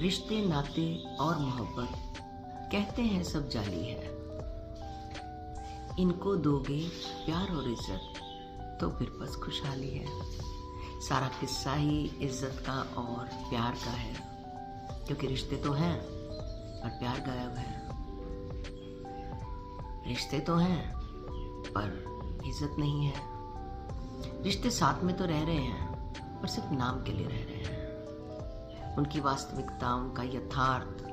रिश्ते नाते और मोहब्बत कहते हैं सब जाली है। इनको दोगे प्यार और इज्जत तो फिर बस खुशहाली है। सारा किस्सा ही इज्जत का और प्यार का है, क्योंकि रिश्ते तो हैं पर प्यार गायब है। रिश्ते तो हैं पर इज्जत नहीं है। रिश्ते साथ में तो रह रहे हैं पर सिर्फ नाम के लिए रह रहे हैं। उनकी वास्तविकता, उनका यथार्थ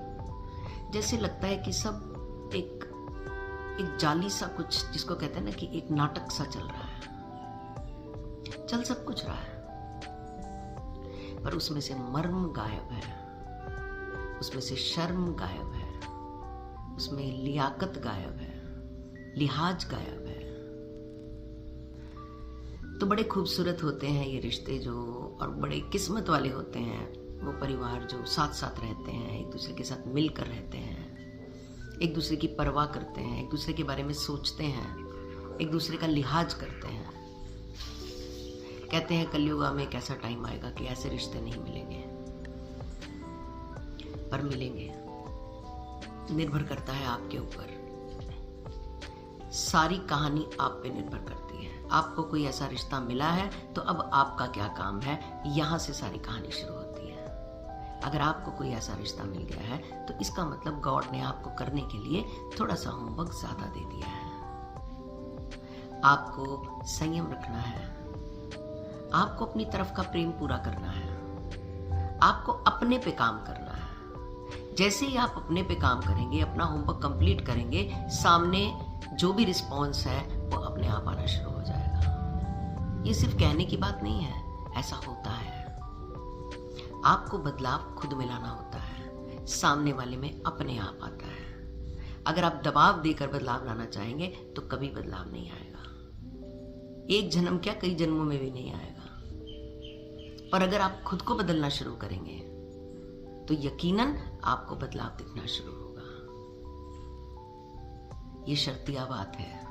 जैसे लगता है कि सब एक जाली सा कुछ, जिसको कहते हैं ना कि एक नाटक सा चल रहा है। चल सब कुछ रहा है पर उसमें से मर्म गायब है, उसमें से शर्म गायब है, उसमें लियाकत गायब है, लिहाज गायब है। तो बड़े खूबसूरत होते हैं ये रिश्ते जो, और बड़े किस्मत वाले होते हैं वो परिवार जो साथ साथ रहते हैं, एक दूसरे के साथ मिलकर रहते हैं, एक दूसरे की परवाह करते हैं, एक दूसरे के बारे में सोचते हैं, एक दूसरे का लिहाज करते हैं। कहते हैं कलयुग में एक ऐसा टाइम आएगा कि ऐसे रिश्ते नहीं मिलेंगे, पर मिलेंगे। निर्भर करता है आपके ऊपर। सारी कहानी आप पे निर्भर करती है। आपको कोई ऐसा रिश्ता मिला है तो अब आपका क्या काम है, यहां से सारी कहानी शुरू होती है। अगर आपको कोई ऐसा रिश्ता मिल गया है तो इसका मतलब गॉड ने आपको करने के लिए थोड़ा सा होमवर्क ज्यादा दे दिया है। आपको संयम रखना है, आपको अपनी तरफ का प्रेम पूरा करना है, आपको अपने पे काम करना है। जैसे ही आप अपने पे काम करेंगे, अपना होमवर्क कंप्लीट करेंगे, सामने जो भी रिस्पॉन्स है वो अपने आप आना शुरू हो जाएगा। ये सिर्फ कहने की बात नहीं है, ऐसा होता है। आपको बदलाव खुद में लाना होता है, सामने वाले में अपने आप आता है। अगर आप दबाव देकर बदलाव लाना चाहेंगे तो कभी बदलाव नहीं आएगा। एक जन्म क्या, कई जन्मों में भी नहीं आएगा। पर अगर आप खुद को बदलना शुरू करेंगे तो यकीनन आपको बदलाव दिखना शुरू होगा। ये शर्तिया बात है।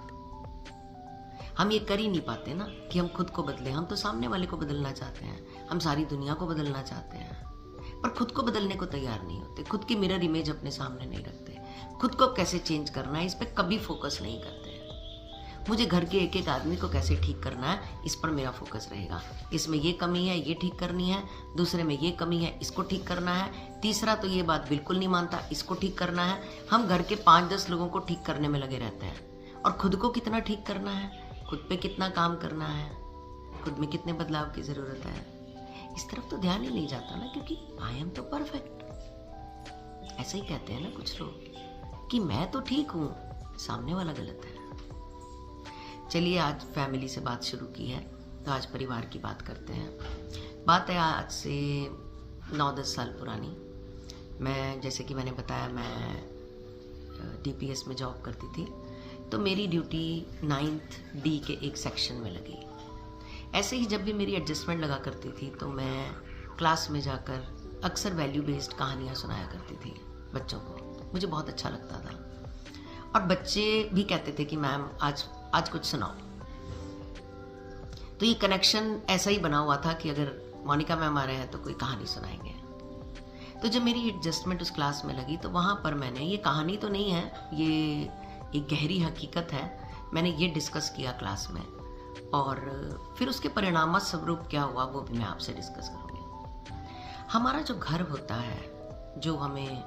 हम ये कर ही नहीं पाते ना कि हम खुद को बदलें। हम तो सामने वाले को बदलना चाहते हैं, हम सारी दुनिया को बदलना चाहते हैं, पर खुद को बदलने को तैयार नहीं होते। खुद की मिरर इमेज अपने सामने नहीं रखते। खुद को कैसे चेंज करना है इस पर कभी फोकस नहीं करते। मुझे घर के एक एक आदमी को कैसे ठीक करना है, इस पर मेरा फोकस रहेगा। इसमें ये कमी है, ये ठीक करनी है, दूसरे में ये कमी है, इसको ठीक करना है, तीसरा तो ये बात बिल्कुल नहीं मानता, इसको ठीक करना है। हम घर के 5-10 लोगों को ठीक करने में लगे रहते हैं, और खुद को कितना ठीक करना है, खुद पे कितना काम करना है, खुद में कितने बदलाव की जरूरत है, इस तरफ तो ध्यान ही नहीं जाता ना, क्योंकि आई एम तो परफेक्ट। ऐसे ही कहते हैं ना कुछ लोग कि मैं तो ठीक हूं, सामने वाला गलत है। चलिए, आज फैमिली से बात शुरू की है तो आज परिवार की बात करते हैं। बात है आज से 9-10 साल पुरानी। मैं, जैसे कि मैंने बताया, मैं डीपीएस में जॉब करती थी, तो मेरी ड्यूटी 9th D के एक सेक्शन में लगी। ऐसे ही जब भी मेरी एडजस्टमेंट लगा करती थी तो मैं क्लास में जाकर अक्सर वैल्यू बेस्ड कहानियाँ सुनाया करती थी बच्चों को। मुझे बहुत अच्छा लगता था, और बच्चे भी कहते थे कि मैम आज कुछ सुनाओ। तो ये कनेक्शन ऐसा ही बना हुआ था कि अगर मोनिका मैम आ रहे हैं तो कोई कहानी सुनाएंगे। तो जब मेरी एडजस्टमेंट उस क्लास में लगी तो वहाँ पर मैंने, ये कहानी तो नहीं है, ये एक गहरी हकीकत है, मैंने ये डिस्कस किया क्लास में, और फिर उसके परिणाम स्वरूप क्या हुआ वो भी मैं आपसे डिस्कस करूँगी। हमारा जो घर होता है, जो हमें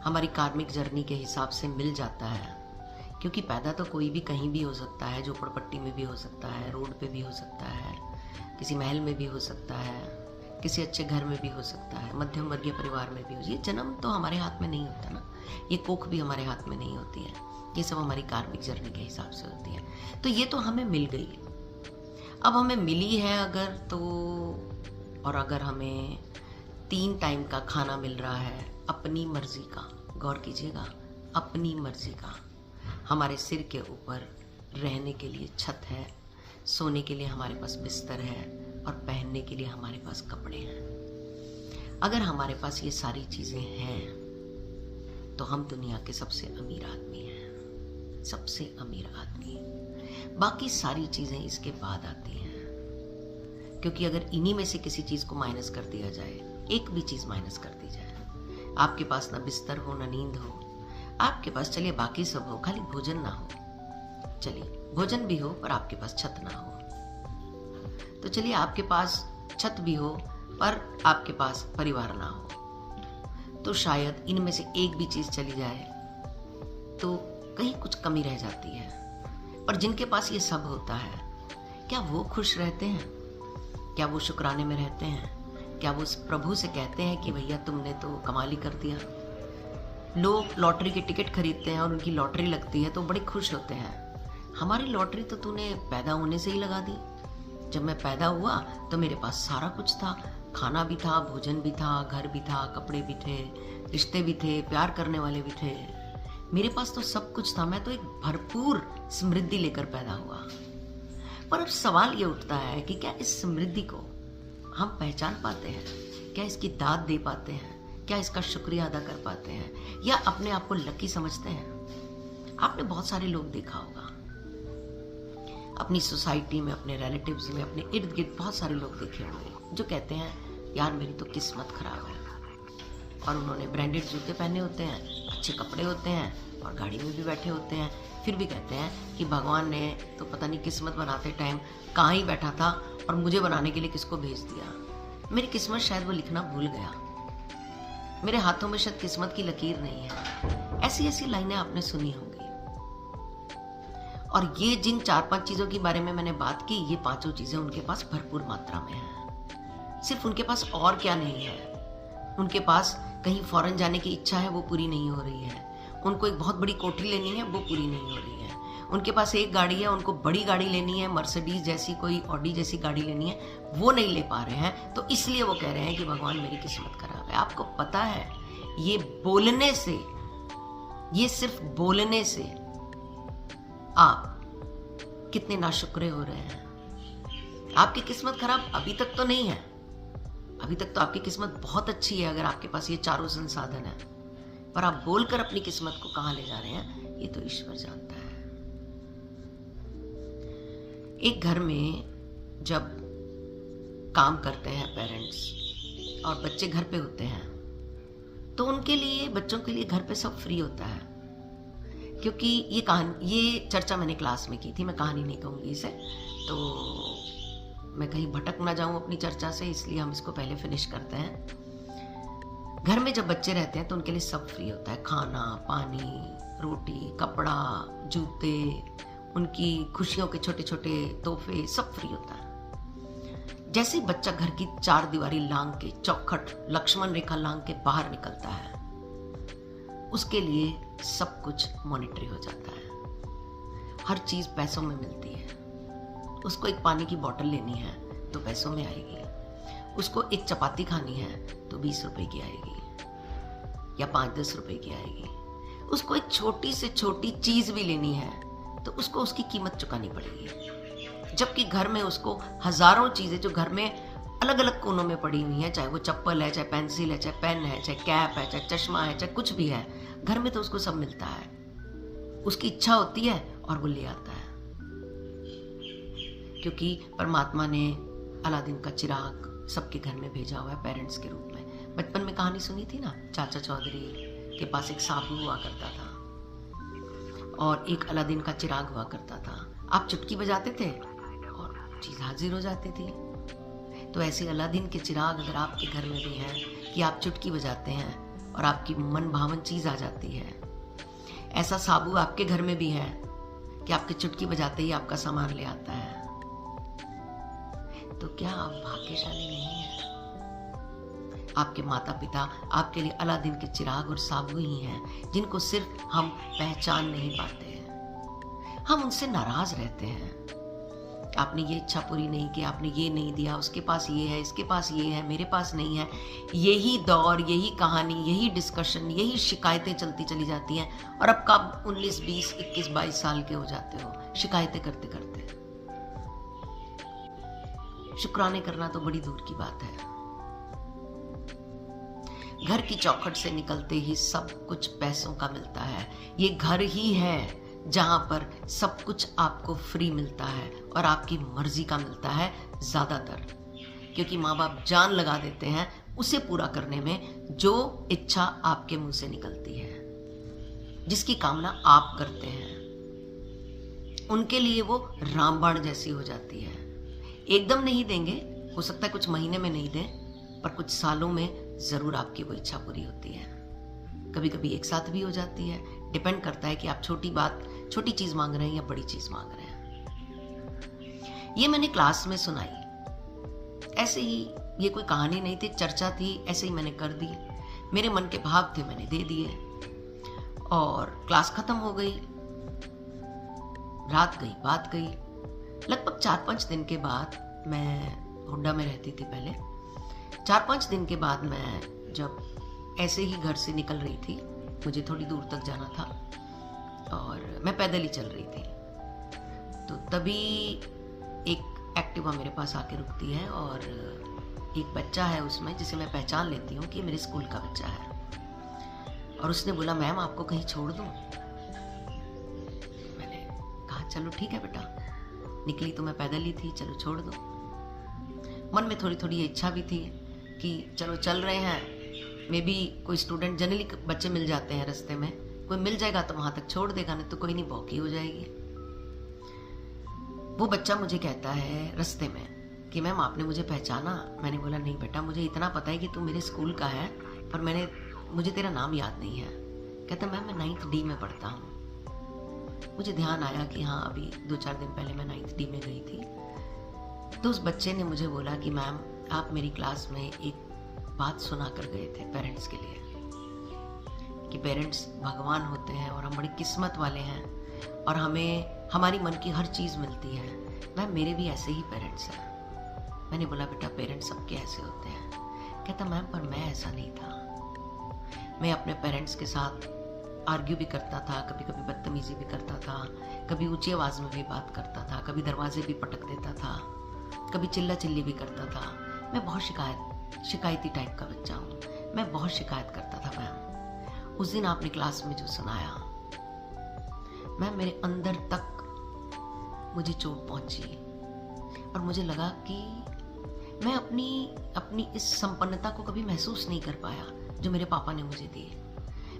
हमारी कार्मिक जर्नी के हिसाब से मिल जाता है, क्योंकि पैदा तो कोई भी कहीं भी हो सकता है, झोपड़पट्टी में भी हो सकता है, रोड पे भी हो सकता है, किसी महल में भी हो सकता है, किसी अच्छे घर में भी हो सकता है, मध्यम वर्गीय परिवार में भी हो। ये जन्म तो हमारे हाथ में नहीं होता ना, ये कोख भी हमारे हाथ में नहीं होती है, ये सब हमारी कार्मिक जर्नी के हिसाब से होती है। तो ये तो हमें मिल गई। अब हमें मिली है अगर तो, और अगर हमें 3 टाइम का खाना मिल रहा है अपनी मर्जी का, गौर कीजिएगा, अपनी मर्जी का, हमारे सिर के ऊपर रहने के लिए छत है, सोने के लिए हमारे पास बिस्तर है, और पहनने के लिए हमारे पास कपड़े हैं। अगर हमारे पास ये सारी चीजें हैं तो हम दुनिया के सबसे अमीर आदमी हैं, सबसे अमीर आदमी। बाकी सारी चीजें इसके बाद आती हैं, क्योंकि अगर इन्हीं में से किसी चीज को माइनस कर दिया जाए, एक भी चीज माइनस कर दी जाए, आपके पास ना बिस्तर हो ना नींद हो, आपके पास चलिए बाकी सब हो, खाली भोजन ना हो। चलिए भोजन भी हो पर आपके पास छत ना हो। तो चलिए आपके पास छत भी हो पर आपके पास परिवार ना हो। तो शायद इनमें से एक भी चीज चली जाए तो कहीं कुछ कमी रह जाती है। पर जिनके पास ये सब होता है, क्या वो खुश रहते हैं? क्या वो शुक्राने में रहते हैं? क्या वो उस प्रभु से कहते हैं कि भैया तुमने तो कमाल ही कर दिया? लोग लॉटरी के टिकट खरीदते हैं और उनकी लॉटरी लगती है तो बड़े खुश होते हैं। हमारी लॉटरी तो तूने पैदा होने से ही लगा दी। जब मैं पैदा हुआ तो मेरे पास सारा कुछ था, खाना भी था, भोजन भी था, घर भी था, कपड़े भी थे, रिश्ते भी थे, प्यार करने वाले भी थे। मेरे पास तो सब कुछ था, मैं तो एक भरपूर समृद्धि लेकर पैदा हुआ। पर अब सवाल ये उठता है कि क्या इस समृद्धि को हम पहचान पाते हैं? क्या इसकी दाद दे पाते हैं? क्या इसका शुक्रिया अदा कर पाते हैं, या अपने आप को लकी समझते हैं? आपने बहुत सारे लोग देखा होगा अपनी सोसाइटी में, अपने रिलेटिव्स में, अपने इर्द गिर्द बहुत सारे लोग देखे होंगे जो कहते हैं यार मेरी तो किस्मत खराब है। और उन्होंने ब्रांडेड जूते पहने होते हैं, अच्छे कपड़े होते हैं और गाड़ी में भी बैठे होते हैं, फिर भी कहते हैं कि भगवान ने तो पता नहीं किस्मत बनाते टाइम कहाँ ही बैठा था और मुझे बनाने के लिए किसको भेज दिया। मेरी किस्मत शायद वो लिखना भूल गया, मेरे हाथों में शायद किस्मत की लकीर नहीं है। ऐसी ऐसी लाइनें आपने सुनी होंगी। और ये जिन 4-5 चीजों के बारे में मैंने बात की, ये 5 चीजें उनके पास भरपूर मात्रा में है। सिर्फ उनके पास और क्या नहीं है, उनके पास कहीं फॉरेन जाने की इच्छा है, वो पूरी नहीं हो रही है। उनको एक बहुत बड़ी कोठी लेनी है, वो पूरी नहीं हो रही है। उनके पास एक गाड़ी है, उनको बड़ी गाड़ी लेनी है, मर्सिडीज जैसी, कोई ऑडी जैसी गाड़ी लेनी है, वो नहीं ले पा रहे हैं। तो इसलिए वो कह रहे हैं कि भगवान मेरी किस्मत खराब है। आपको पता है ये बोलने से, ये सिर्फ बोलने से आप कितने नाशुक्रे हो रहे हैं। आपकी किस्मत खराब अभी तक तो नहीं है, अभी तक तो आपकी किस्मत बहुत अच्छी है अगर आपके पास ये चारों संसाधन है। पर आप बोलकर अपनी किस्मत को कहां ले जा रहे हैं, ये तो ईश्वर जानता है। एक घर में जब काम करते हैं पेरेंट्स और बच्चे घर पे होते हैं तो उनके लिए, बच्चों के लिए घर पे सब फ्री होता है। क्योंकि ये चर्चा मैंने क्लास में की थी, मैं कहानी नहीं कहूंगी इसे, तो मैं कहीं भटक ना जाऊं अपनी चर्चा से, इसलिए हम इसको पहले फिनिश करते हैं। घर में जब बच्चे रहते हैं तो उनके लिए सब फ्री होता है, खाना, पानी, रोटी, कपड़ा, जूते, उनकी खुशियों के छोटे छोटे तोहफे, सब फ्री होता है। जैसे ही बच्चा घर की 4 दीवारी लांग के, चौखट लक्ष्मण रेखा लांग के बाहर निकलता है, उसके लिए सब कुछ मॉनिटरी हो जाता है। हर चीज पैसों में मिलती है। उसको एक पानी की बोतल लेनी है तो पैसों में आएगी, उसको एक चपाती खानी है तो 20 रुपए की आएगी या 5-10 रुपए की आएगी। उसको एक छोटी से छोटी चीज भी लेनी है तो उसको उसकी कीमत चुकानी पड़ेगी। जबकि घर में उसको हजारों चीजें जो घर में अलग अलग कोनों में पड़ी हुई हैं, चाहे वो चप्पल है, चाहे पेंसिल है, चाहे पेन है, चाहे कैप है, चाहे चश्मा है, चाहे कुछ भी है, घर में तो उसको सब मिलता है। उसकी इच्छा होती है और वो ले आता है। क्योंकि परमात्मा ने अलादीन का चिराग सबके घर में भेजा हुआ है पेरेंट्स के रूप में। बचपन में कहानी सुनी थी ना, चाचा चौधरी के पास एक साबू हुआ करता था और एक अलादीन का चिराग हुआ करता था। आप चुटकी बजाते थे और चीज हाजिर हो जाती थी। तो ऐसे अलादीन के चिराग अगर आपके घर में भी हैं कि आप चुटकी बजाते हैं और आपकी मन भावन चीज आ जाती है, ऐसा साबू आपके घर में भी है कि आपके चुटकी बजाते ही आपका सामान ले आता है, तो क्या आप भाग्यशाली नहीं हैं? आपके माता पिता आपके लिए अलादीन के चिराग और साबू ही हैं, जिनको सिर्फ हम पहचान नहीं पाते हैं। हम उनसे नाराज रहते हैं। आपने ये इच्छा पूरी नहीं की, आपने ये नहीं दिया, उसके पास ये है, इसके पास ये है, मेरे पास नहीं है। यही दौर, यही कहानी, यही डिस्कशन, यही शिकायतें चलती चली जाती हैं। और अब कब 19, 20, 21, 22 साल के हो जाते हो शिकायतें करते करते। शुक्राने करना तो बड़ी दूर की बात है। घर की चौखट से निकलते ही सब कुछ पैसों का मिलता है। ये घर ही है जहां पर सब कुछ आपको फ्री मिलता है और आपकी मर्जी का मिलता है ज्यादातर, क्योंकि माँ बाप जान लगा देते हैं उसे पूरा करने में जो इच्छा आपके मुंह से निकलती है, जिसकी कामना आप करते हैं, उनके लिए वो रामबाण जैसी हो जाती है। एकदम नहीं देंगे, हो सकता है कुछ महीने में नहीं दें, पर कुछ सालों में जरूर आपकी वो इच्छा पूरी होती है। कभी कभी एक साथ भी हो जाती है, डिपेंड करता है कि आप छोटी चीज मांग रहे हैं या बड़ी चीज मांग रहे हैं। ये मैंने क्लास में सुनाई, ऐसे ही, ये कोई कहानी नहीं थी, चर्चा थी, ऐसे ही मैंने कर दी। मेरे मन के भाव थे, मैंने दे दिए और क्लास खत्म हो गई। रात गई, बात गई। लगभग 4-5 दिन के बाद, मैं हुड्डा में रहती थी पहले, 4-5 दिन के बाद मैं जब ऐसे ही घर से निकल रही थी, मुझे थोड़ी दूर तक जाना था और मैं पैदल ही चल रही थी, तो तभी एक एक्टिवा मेरे पास आके रुकती है और एक बच्चा है उसमें, जिसे मैं पहचान लेती हूँ कि मेरे स्कूल का बच्चा है। और उसने बोला, मैम आपको कहीं छोड़ दूँ? मैंने कहा चलो ठीक है बेटा, निकली तो मैं पैदल ही थी, चलो छोड़ दो। मन में थोड़ी थोड़ी इच्छा भी थी कि चलो चल रहे हैं, मे बी कोई स्टूडेंट, जनरली बच्चे मिल जाते हैं रास्ते में, कोई मिल जाएगा तो वहां तक छोड़ देगा, नहीं तो कोई नहीं, भौकी हो जाएगी। वो बच्चा मुझे कहता है रास्ते में कि मैम आपने मुझे पहचाना? मैंने बोला नहीं बेटा, मुझे इतना पता है कि तू मेरे स्कूल का है, पर मुझे तेरा नाम याद नहीं है। कहता मैम मैं 9th D में पढ़ता हूँ। मुझे ध्यान आया कि हाँ, अभी 2-4 दिन पहले मैं 9th D में गई थी। तो उस बच्चे ने मुझे बोला कि मैम आप मेरी क्लास में एक बात सुना कर गए थे पेरेंट्स के लिए, कि पेरेंट्स भगवान होते हैं और हम बड़ी किस्मत वाले हैं और हमें हमारी मन की हर चीज़ मिलती है। मैम मेरे भी ऐसे ही पेरेंट्स हैं। मैंने बोला बेटा पेरेंट्स सबके ऐसे होते हैं। कहता मैम पर मैं ऐसा नहीं था, मैं अपने पेरेंट्स के साथ आर्ग्यू भी करता था, कभी कभी बदतमीजी भी करता था, कभी ऊंची आवाज़ में भी बात करता था, कभी दरवाजे भी पटक देता था, कभी चिल्ला चिल्ली भी करता था। मैं बहुत शिकायती टाइप का बच्चा हूँ, मैं बहुत शिकायत करता था मैम। उस दिन आपने क्लास में जो सुनाया मैम, मेरे अंदर तक मुझे चोट पहुंची और मुझे लगा कि मैं अपनी इस संपन्नता को कभी महसूस नहीं कर पाया जो मेरे पापा ने मुझे दी।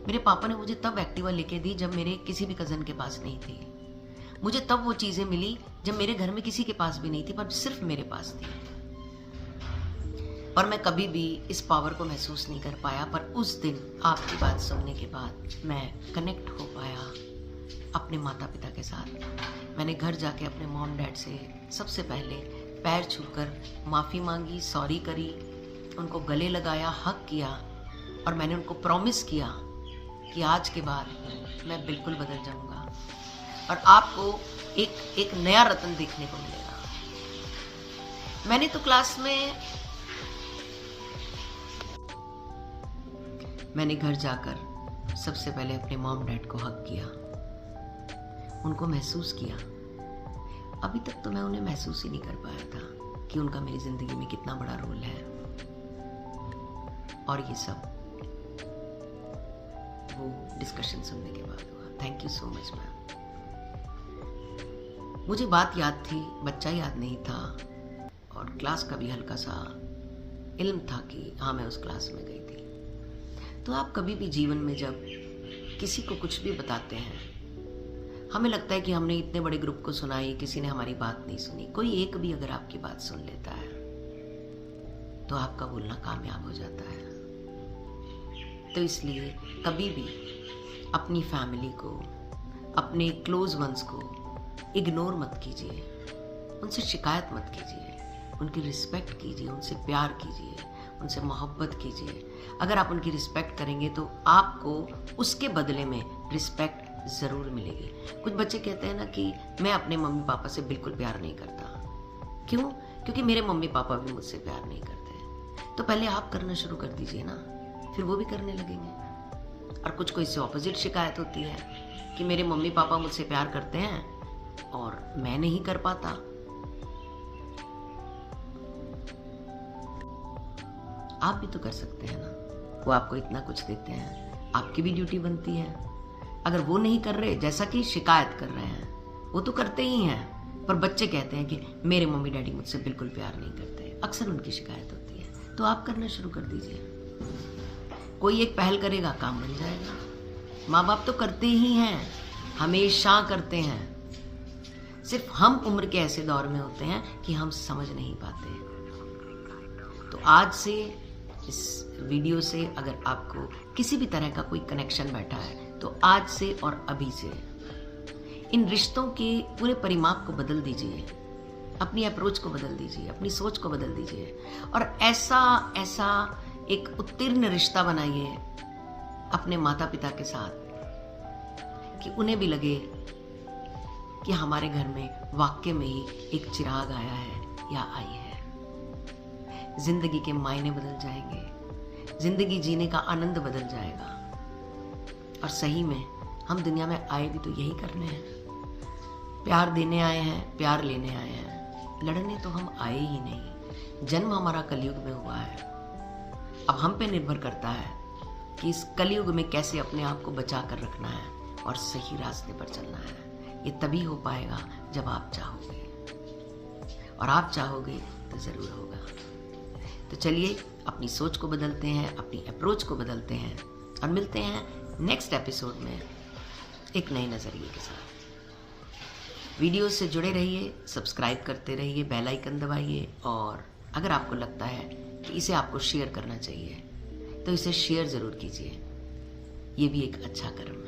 मेरे पापा ने मुझे तब एक्टिवा लेके दी जब मेरे किसी भी कज़न के पास नहीं थी। मुझे तब वो चीज़ें मिली जब मेरे घर में किसी के पास भी नहीं थी, पर सिर्फ मेरे पास थी। और मैं कभी भी इस पावर को महसूस नहीं कर पाया, पर उस दिन आपकी बात सुनने के बाद मैं कनेक्ट हो पाया अपने माता पिता के साथ। मैंने घर जाके अपने मॉम डैड से सबसे पहले पैर छूकर माफ़ी मांगी, सॉरी करी, उनको गले लगाया, हक किया और मैंने उनको प्रॉमिस किया कि आज के बाद मैं बिल्कुल बदल जाऊंगा और आपको एक नया रतन देखने को मिलेगा। मैंने तो क्लास में, मैंने घर जाकर सबसे पहले अपने मॉम डैड को हक किया, उनको महसूस किया। अभी तक तो मैं उन्हें महसूस ही नहीं कर पाया था कि उनका मेरी जिंदगी में कितना बड़ा रोल है। और ये सब वो डिस्कशन सुनने के बाद हुआ। Thank you so much ma'am. मुझे बात याद थी, बच्चा याद नहीं था और क्लास का भी हल्का सा इल्म था कि हाँ मैं उस क्लास में गई थी। तो आप कभी भी जीवन में जब किसी को कुछ भी बताते हैं, हमें लगता है कि हमने इतने बड़े ग्रुप को सुनाई, किसी ने हमारी बात नहीं सुनी। कोई एक भी अगर आपकी बात सुन लेता है तो आपका बोलना कामयाब हो जाता है। तो इसलिए कभी भी अपनी फैमिली को, अपने क्लोज वंस को इग्नोर मत कीजिए, उनसे शिकायत मत कीजिए, उनकी रिस्पेक्ट कीजिए, उनसे प्यार कीजिए, उनसे मोहब्बत कीजिए। अगर आप उनकी रिस्पेक्ट करेंगे तो आपको उसके बदले में रिस्पेक्ट ज़रूर मिलेगी। कुछ बच्चे कहते हैं ना कि मैं अपने मम्मी पापा से बिल्कुल प्यार नहीं करता। क्यों? क्योंकि मेरे मम्मी पापा भी मुझसे प्यार नहीं करते। तो पहले आप करना शुरू कर दीजिए ना, फिर वो भी करने लगेंगे। और कुछ को इससे ऑपोजिट शिकायत होती है कि मेरे मम्मी पापा मुझसे प्यार करते हैं और मैं नहीं कर पाता। आप भी तो कर सकते हैं ना, वो आपको इतना कुछ देते हैं, आपकी भी ड्यूटी बनती है। अगर वो नहीं कर रहे, जैसा कि शिकायत कर रहे हैं, वो तो करते ही हैं, पर बच्चे कहते हैं कि मेरे मम्मी डैडी मुझसे बिल्कुल प्यार नहीं करते। अक्सर उनकी शिकायत होती है। तो आप करना शुरू कर दीजिए। कोई एक पहल करेगा, काम बन जाएगा। माँ बाप तो करते ही हैं, हमेशा करते हैं। सिर्फ हम उम्र के ऐसे दौर में होते हैं कि हम समझ नहीं पाते। तो आज से इस वीडियो से अगर आपको किसी भी तरह का कोई कनेक्शन बैठा है तो आज से और अभी से इन रिश्तों के पूरे परिमाप को बदल दीजिए, अपनी अप्रोच को बदल दीजिए, अपनी सोच को बदल दीजिए और ऐसा एक उत्तीर्ण रिश्ता बनाइए अपने माता पिता के साथ कि उन्हें भी लगे कि हमारे घर में वाकई में ही एक चिराग आया है या आई है। जिंदगी के मायने बदल जाएंगे, जिंदगी जीने का आनंद बदल जाएगा। और सही में हम दुनिया में आए भी तो यही करने हैं, प्यार देने आए हैं, प्यार लेने आए हैं, लड़ने तो हम आए ही नहीं। जन्म हमारा कलयुग में हुआ है। अब हम पे निर्भर करता है कि इस कलयुग में कैसे अपने आप को बचा कर रखना है और सही रास्ते पर चलना है। ये तभी हो पाएगा जब आप चाहोगे, और आप चाहोगे तो ज़रूर होगा। तो चलिए अपनी सोच को बदलते हैं, अपनी अप्रोच को बदलते हैं और मिलते हैं नेक्स्ट एपिसोड में एक नए नज़रिए के साथ। वीडियो से जुड़े रहिए, सब्सक्राइब करते रहिए, बेल आइकन दबाइए और अगर आपको लगता है कि इसे आपको शेयर करना चाहिए तो इसे शेयर ज़रूर कीजिए। ये भी एक अच्छा कर्म है।